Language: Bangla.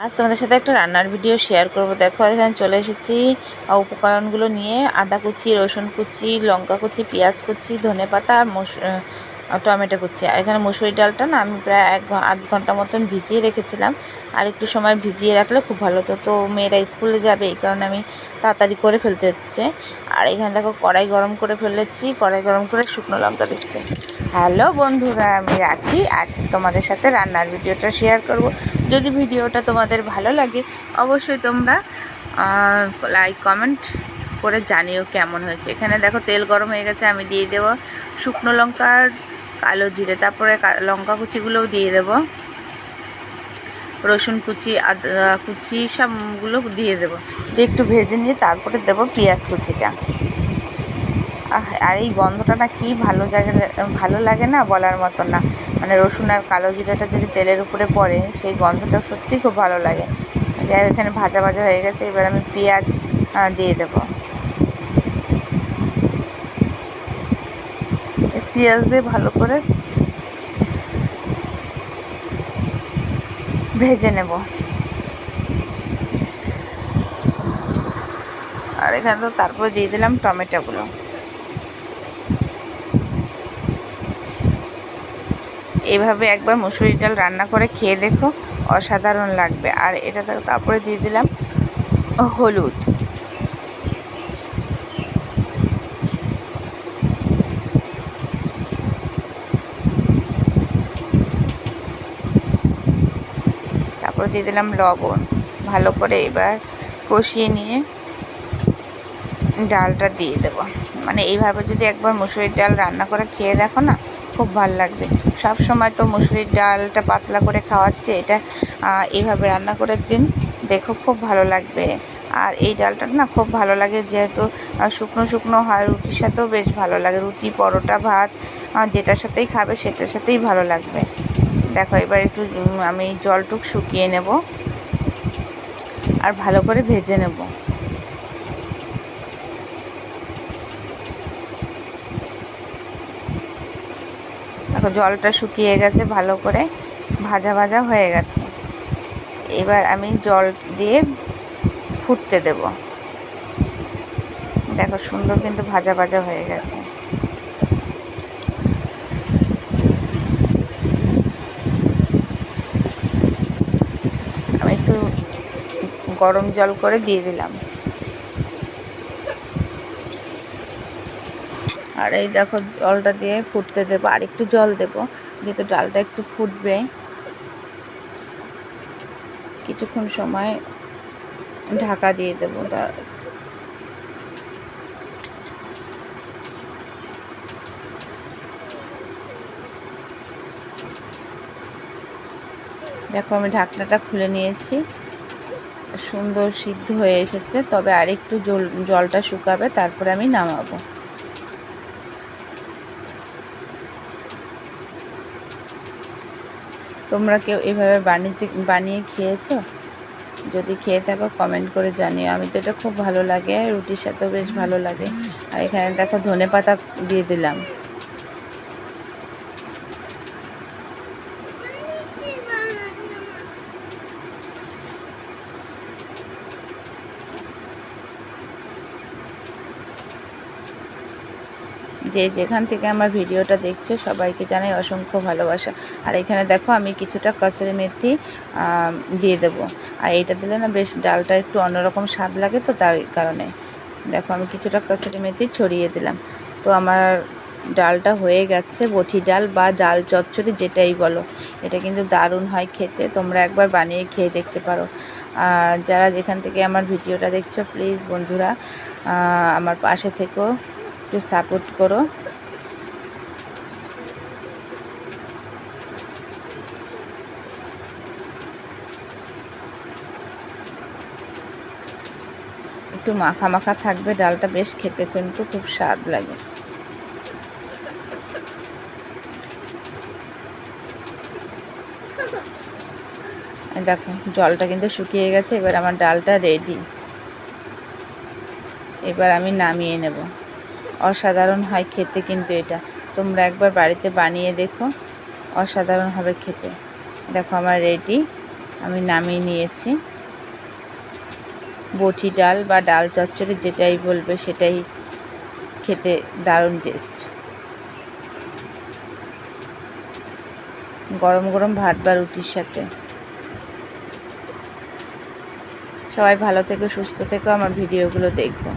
আজ তোমাদের সাথে একটা রান্নার ভিডিও শেয়ার করব। দেখো এখানে চলে এসেছি উপকরণগুলো নিয়ে। আদা কুচি, রসুন কুচি, লঙ্কা কুচি, পেঁয়াজ কুচি, ধনেপাতা আর টমেটো কুচি। আর এখানে মুসুরি ডালটা না আমি প্রায় আধ ঘন্টা মতন ভিজিয়ে রেখেছিলাম। আর একটু সময় ভিজিয়ে রাখলে খুব ভালো হতো। তো মেয়েরা স্কুলে যাবে, এই কারণে আমি তাড়াতাড়ি করে ফেলতে হচ্ছে। আর এখানে দেখো কড়াই গরম করে ফেলেছি। কড়াই গরম করে শুকনো লঙ্কা দিচ্ছি। হ্যালো বন্ধুরা, আমি রাখি। আজ তোমাদের সাথে রান্নার ভিডিওটা শেয়ার করব। যদি ভিডিওটা তোমাদের ভালো লাগে অবশ্যই তোমরা লাইক কমেন্ট করে জানিও কেমন হয়েছে। এখানে দেখো তেল গরম হয়ে গেছে, আমি দিয়ে দেবো শুকনো লঙ্কার কালো জিরে, তারপরে লঙ্কা কুচিগুলোও দিয়ে দেবো, রসুন কুচি, আদা কুচি সবগুলো দিয়ে দেবো, দিয়ে একটু ভেজে নিয়ে তারপরে দেবো পেঁয়াজ কুচিটা। আর এই গন্ধটা না কি ভালো লাগে না, বলার মতো না। মানে রসুন আর কালো জিরাটা যদি তেলের উপরে পড়ে, সেই গন্ধটা সত্যিই খুব ভালো লাগে। যাই হোক, এখানে ভাজা ভাজা হয়ে গেছে। এবার আমি পেঁয়াজ দিয়ে দেবো। পেঁয়াজ দিয়ে ভালো করে ভেজে নেব। আর এখানে তো তারপরে দিয়ে দিলাম টমেটোগুলো। এইভাবে একবার মুসুরি ডাল রান্না করে খেয়ে দেখো, অসাধারণ লাগবে। আর এটা তারপরে দিয়ে দিলাম হলুদ। তারপরে দিয়ে দিলাম লবণ। ভালো করে এবার কষিয়ে নিয়ে ডালটা দিয়ে দেবো। মানে এইভাবে যদি একবার মুসুরির ডাল রান্না করে খেয়ে দেখো না, খুব ভালো লাগবে। সব সময় তো মুসুরির ডালটা পাতলা করে খাওয়াচ্ছে, এটা এইভাবে রান্না করে দিন, দেখো খুব ভালো লাগবে। আর এই ডালটা না খুব ভালো লাগে, যেহেতু শুকনো শুকনো হয়, রুটির সাথেও বেশ ভালো লাগে। রুটি, পরোটা, ভাত যেটার সাথেই খাবে সেটার সাথেই ভালো লাগবে। দেখো এবার একটু আমি জলটুক শুকিয়ে নেব আর ভালো করে ভেজে নেব। দেখো জলটা শুকিয়ে গেছে, ভালো করে ভাজা ভাজা হয়ে গেছে। এবার আমি জল দিয়ে ফুটতে দেব। দেখো সুন্দর কিন্তু ভাজা ভাজা হয়ে গেছে। আমি একটু গরম জল করে দিয়ে দিলাম। আর এই দেখো জলটা দিয়ে ফুটতে দেবো, আর একটু জল দেবো, যেহেতু ডালটা একটু ফুটবে। কিছুক্ষণ সময় ঢাকা দিয়ে দেবো। দেখো আমি ঢাকনাটা খুলে নিয়েছি, সুন্দর সিদ্ধ হয়ে এসেছে। তবে আর একটু জলটা শুকাবে, তারপরে আমি নামাবো। তোমরা কেউ এভাবে বানিয়ে খেয়েছো? যদি খেয়ে থাকো কমেন্ট করে জানিও। আমি তো এটা খুব ভালো লাগে, রুটির সাথেও বেশ ভালো লাগে। আর এখানে দেখো ধনেপাতা দিয়ে দিলাম। যে যেখান থেকে আমার ভিডিওটা দেখছো সবাইকে জানাই অসংখ্য ভালোবাসা। আর এখানে দেখো আমি কিছুটা কসুরি মেথি দিয়ে দেবো। আর এটা দিলে না বেশ ডালটা একটু অন্যরকম স্বাদ লাগে, তো তার কারণে দেখো আমি কিছুটা কসুরি মেথি ছড়িয়ে দিলাম। তো আমার ডালটা হয়ে গেছে, বটি ডাল বা ডাল চচ্চড়ি যেটাই বলো। এটা কিন্তু দারুণ হয় খেতে, তোমরা একবার বানিয়ে খেয়ে দেখতে পারো। যারা যেখান থেকে আমার ভিডিওটা দেখছো প্লিজ বন্ধুরা আমার পাশে থেকেও একটু সাপোর্ট করো। একটু মাখা মাখা থাকবে ডালটা, বেশ খেতে কিন্তু খুব স্বাদ লাগে। দেখো জলটা কিন্তু শুকিয়ে গেছে, এবার আমার ডালটা রেডি। এবার আমি নামিয়ে নেব। অসাধারণ হয় খেতে কিন্তু এটা, তোমরা একবার বাড়িতে বানিয়ে দেখো, অসাধারণ হবে খেতে। দেখো আমার রেডি। আমি নামিয়ে নিয়েছি। বটি ডাল বা ডাল চচ্চড়ি যেটাই বলবে সেটাই খেতে দারুণ টেস্ট। গরম গরম ভাত বা রুটির সাথে। সবাই ভালো থেকো, সুস্থ থেকো, আমার ভিডিওগুলো দেখো।